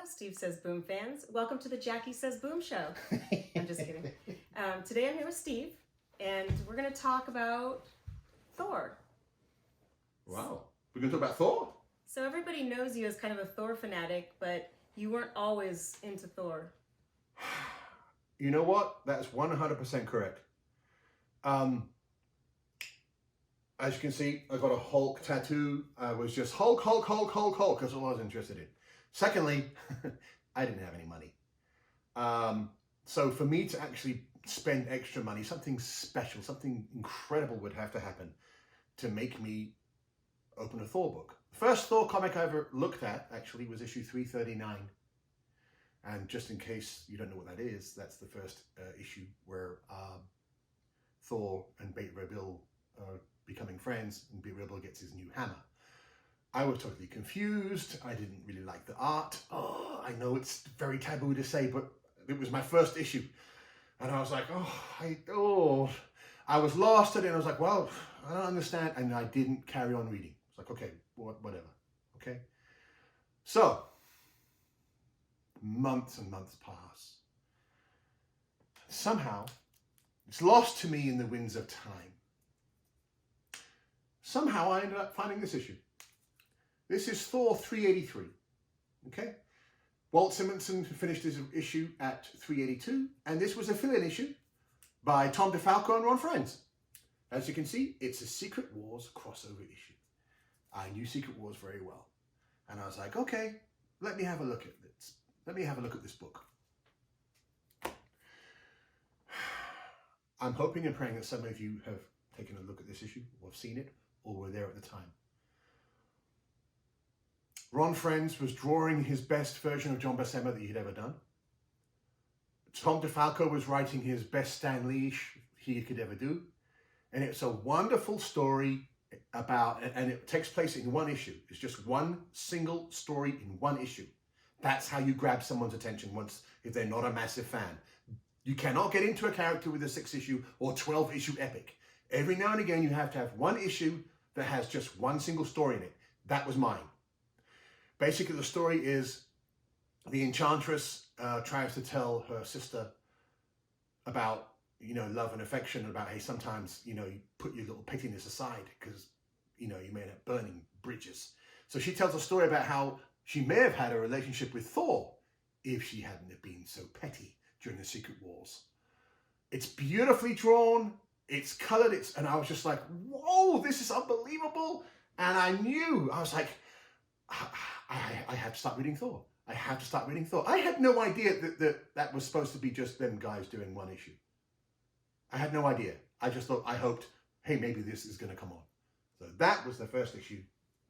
Steve Says Boom fans. Welcome to the Jackie Says Boom show. I'm just kidding. Today I'm here with Steve, and we're going to talk about Thor. Wow. We're going to talk about Thor? So everybody knows you as kind of a Thor fanatic, but you weren't always into Thor. You know what? That's 100% correct. As you can see, I got a Hulk tattoo. I was just Hulk. That's all I was interested in. Secondly, I didn't have any money. So for me to actually spend extra money, something special, something incredible would have to happen to make me open a Thor book. The first Thor comic I ever looked at actually was issue 339. And just in case you don't know what that is, that's the first issue where Thor and Beta Ray Bill are becoming friends, and Beta Ray Bill gets his new hammer. I was totally confused. I didn't really like the art. Oh, I know it's very taboo to say, but it was my first issue. And I was like, I was lost in it. I was like, well, I don't understand. And I didn't carry on reading. It's like, okay, whatever. Okay. So, months and months pass. Somehow, it's lost to me in the winds of time. Somehow I ended up finding this issue. This is Thor 383. Okay? Walt Simonson finished his issue at 382, and this was a fill-in issue by Tom DeFalco and Ron Frenz. As you can see, it's a Secret Wars crossover issue. I knew Secret Wars very well. And I was like, okay, let me have a look at this. Let me have a look at this book. I'm hoping and praying that some of you have taken a look at this issue, or have seen it, or were there at the time. Ron Frenz was drawing his best version of John Buscema that he'd ever done. Tom DeFalco was writing his best Stan Lee he could ever do. And it's a wonderful story about, and it takes place in one issue. It's just one single story in one issue. That's how you grab someone's attention if they're not a massive fan. You cannot get into a character with a 6-issue or 12-issue epic. Every now and again, you have to have one issue that has just one single story in it. That was mine. Basically, the story is the Enchantress tries to tell her sister about, love and affection, about, hey, sometimes, you put your little pettiness aside because, you may end up burning bridges. So she tells a story about how she may have had a relationship with Thor if she hadn't have been so petty during the Secret Wars. It's beautifully drawn. It's colored. And I was just like, whoa, this is unbelievable. And I was like, I have to start reading Thor. I have to start reading Thor. I had no idea that was supposed to be just them guys doing one issue. I had no idea. I just thought, I hoped, hey, maybe this is going to come on. So that was the first issue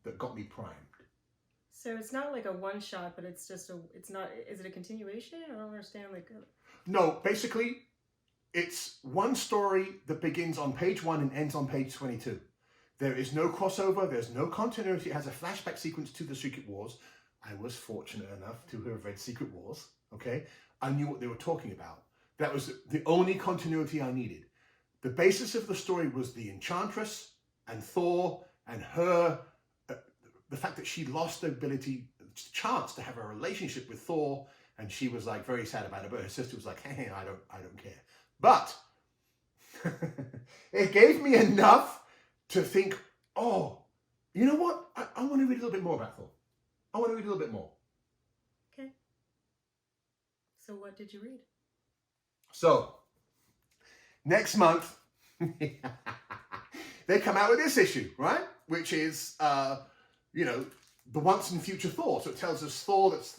that got me primed. So it's not like a one-shot, but it's just is it a continuation? I don't understand. No, basically, it's one story that begins on page 1 and ends on page 22. There is no crossover. There's no continuity. It has a flashback sequence to the Secret Wars. I was fortunate enough to have read Secret Wars. Okay. I knew what they were talking about. That was the only continuity I needed. The basis of the story was the Enchantress and Thor and her, the fact that she lost the chance to have a relationship with Thor, and she was like very sad about it, but her sister was like, hey, I don't care. But it gave me enough to think, oh, you know what? I want to read a little bit more about Thor. I want to read a little bit more. Okay. So what did you read? So, next month, they come out with this issue, right? Which is, the once and future Thor. So it tells us Thor that's,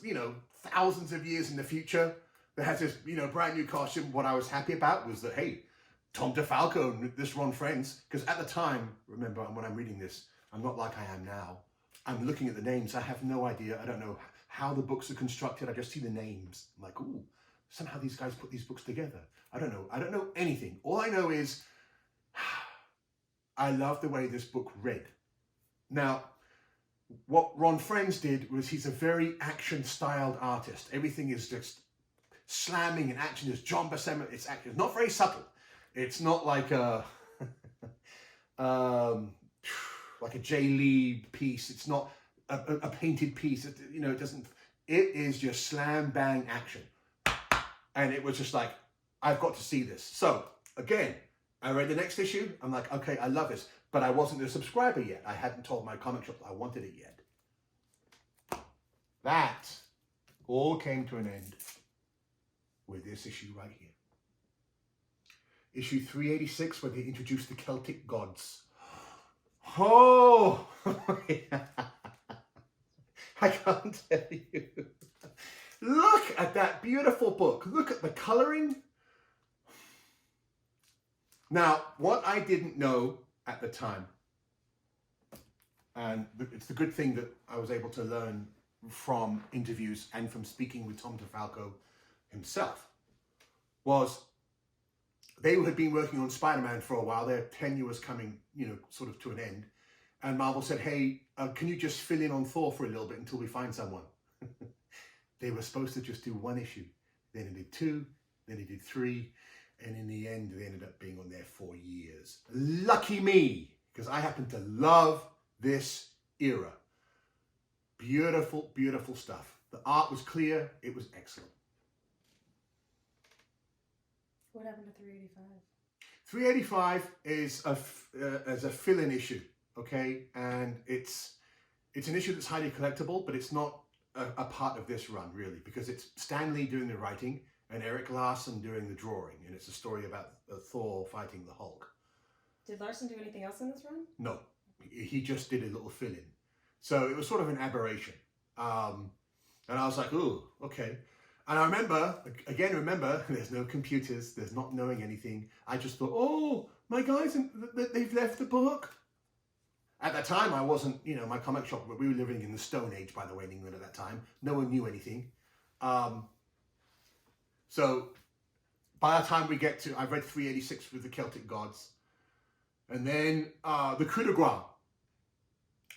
thousands of years in the future that has this, brand new costume. What I was happy about was that, hey, Tom DeFalco and this Ron Frenz, because at the time, remember, when I'm reading this, I'm not like I am now. I'm looking at the names. I have no idea. I don't know how the books are constructed. I just see the names. I'm like, ooh, somehow these guys put these books together. I don't know. I don't know anything. All I know is I love the way this book read. Now, what Ron Frenz did was he's a very action-styled artist. Everything is just slamming and action. There's John Buscema. It's action. It's not very subtle. It's not like a J. Lee piece. It's not a painted piece. It doesn't It is just slam bang action. And it was just like, I've got to see this. So again, I read the next issue. I'm like, okay, I love this. But I wasn't a subscriber yet. I hadn't told my comic shop I wanted it yet. That all came to an end with this issue right here. Issue 386, where they introduced the Celtic gods. Oh, I can't tell you. Look at that beautiful book. Look at the coloring. Now, what I didn't know at the time, and it's the good thing that I was able to learn from interviews and from speaking with Tom DeFalco himself, was they had been working on Spider-Man for a while. Their tenure was coming, sort of to an end. And Marvel said, hey, can you just fill in on Thor for a little bit until we find someone? They were supposed to just do one issue. Then they did 2, then they did 3. And in the end, they ended up being on there for years. Lucky me, because I happen to love this era. Beautiful, beautiful stuff. The art was clear. It was excellent. What happened to 385? 385 is a fill-in issue, okay? And it's an issue that's highly collectible, but it's not a part of this run, really, because it's Stan Lee doing the writing and Eric Larson doing the drawing, and it's a story about Thor fighting the Hulk. Did Larson do anything else in this run? No, he just did a little fill-in. So it was sort of an aberration. And I was like, ooh, okay. And I remember, there's no computers, there's not knowing anything. I just thought, oh, my guys, they've left the book. At that time, I wasn't, my comic shop, we were living in the Stone Age, by the way, in England at that time. No one knew anything. So by the time we get to, I've read 386 with the Celtic gods. And then the Coup de Grace,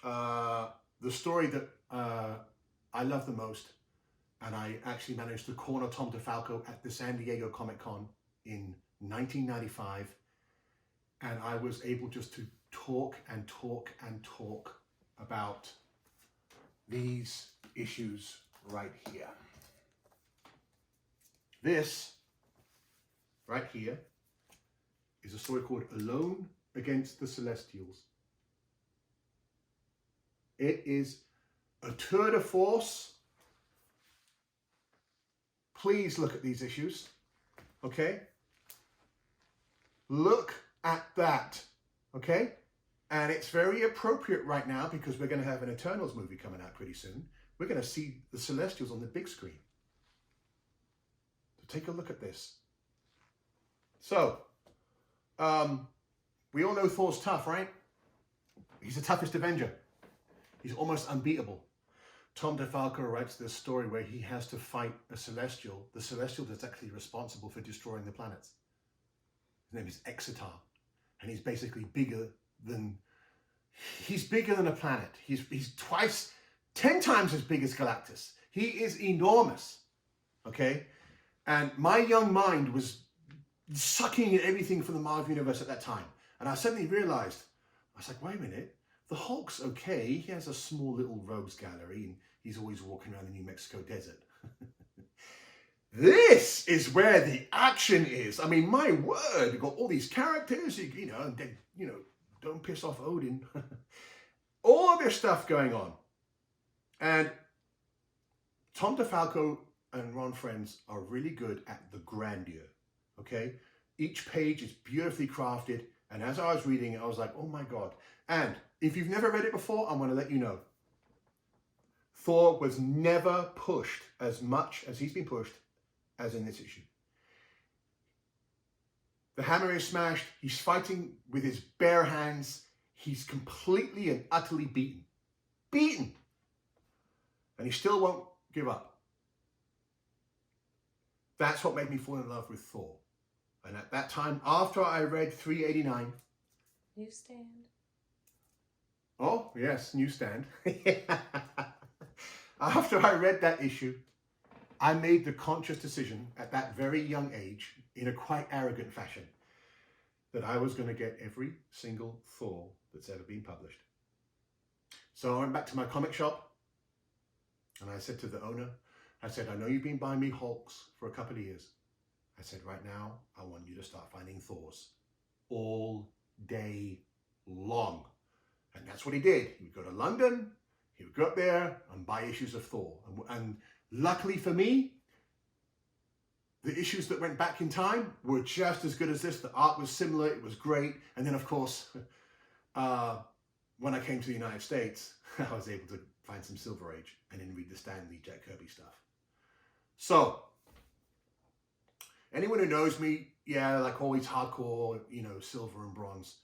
the story that I love the most. And I actually managed to corner Tom DeFalco at the San Diego Comic-Con in 1995. And I was able just to talk and talk and talk about these issues right here. This right here is a story called Alone Against the Celestials. It is a tour de force. Please look at these issues, okay? Look at that, okay? And it's very appropriate right now because we're going to have an Eternals movie coming out pretty soon. We're going to see the Celestials on the big screen. So take a look at this. So, we all know Thor's tough, right? He's the toughest Avenger. He's almost unbeatable. Tom DeFalco writes this story where he has to fight a Celestial, the Celestial that's actually responsible for destroying the planets. His name is Exitar, and he's basically bigger than a planet. He's 10 times as big as Galactus. He is enormous, okay? And my young mind was sucking in everything from the Marvel Universe at that time. And I suddenly realized, I was like, wait a minute, the Hulk's okay. He has a small little rogues gallery and he's always walking around the New Mexico desert. This is where the action is. I mean, my word, you've got all these characters, don't piss off Odin. All of this stuff going on. And Tom DeFalco and Ron Frenz are really good at the grandeur, okay? Each page is beautifully crafted. And as I was reading it, I was like, oh my God. And if you've never read it before, I'm going to let you know. Thor was never pushed as much as he's been pushed as in this issue. The hammer is smashed. He's fighting with his bare hands. He's completely and utterly beaten. Beaten. And he still won't give up. That's what made me fall in love with Thor. And at that time, after I read 389... Newsstand. Oh, yes, newsstand. After I read that issue, I made the conscious decision at that very young age, in a quite arrogant fashion, that I was going to get every single Thor that's ever been published. So I went back to my comic shop. And I said to the owner, I said, I know you've been buying me Hulks for a couple of years. I said, right now, I want you to start finding Thors all day long. And that's what he did. He would go to London, he would go up there and buy issues of Thor. And luckily for me, the issues that went back in time were just as good as this. The art was similar, it was great. And then of course, when I came to the United States, I was able to find some Silver Age and then read the Stan Lee, Jack Kirby stuff. So, anyone who knows me, yeah, like always hardcore, you know, silver and bronze.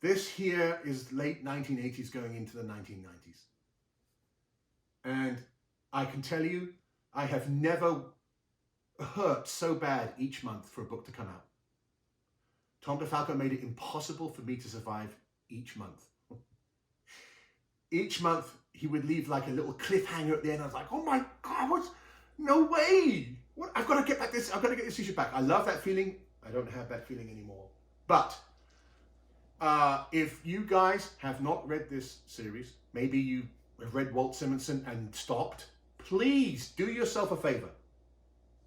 This here is late 1980s going into the 1990s. And I can tell you, I have never hurt so bad each month for a book to come out. Tom DeFalco made it impossible for me to survive each month. Each month, he would leave like a little cliffhanger at the end. I was like, oh my God, what? No way. What? I've got to get back this. I've got to get this issue back. I love that feeling. I don't have that feeling anymore. But if you guys have not read this series, maybe you have read Walt Simonson and stopped, please do yourself a favor.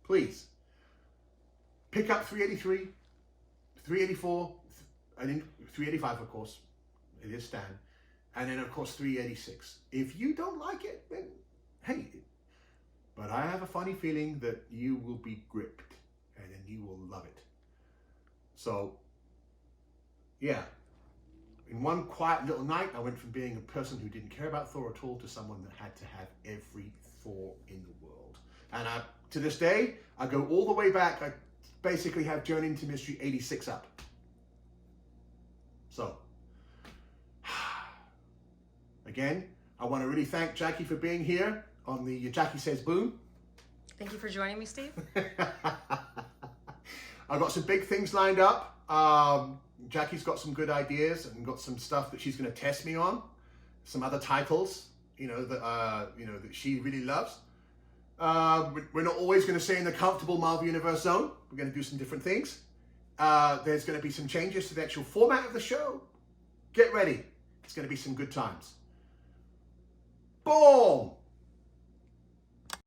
Please pick up 383, 384, and then 385, of course. It is Stan. And then, of course, 386. If you don't like it, then hey. But I have a funny feeling that you will be gripped and then you will love it. So, yeah. In one quiet little night, I went from being a person who didn't care about Thor at all to someone that had to have every Thor in the world. And to this day, I go all the way back. I basically have Journey into Mystery 86 up. So, again, I want to really thank Jackie for being here on the Jackie Says Boom. Thank you for joining me, Steve. I've got some big things lined up. Jackie's got some good ideas and got some stuff that she's going to test me on. Some other titles, that she really loves. We're not always going to stay in the comfortable Marvel Universe zone. We're going to do some different things. There's going to be some changes to the actual format of the show. Get ready. It's going to be some good times. Boom!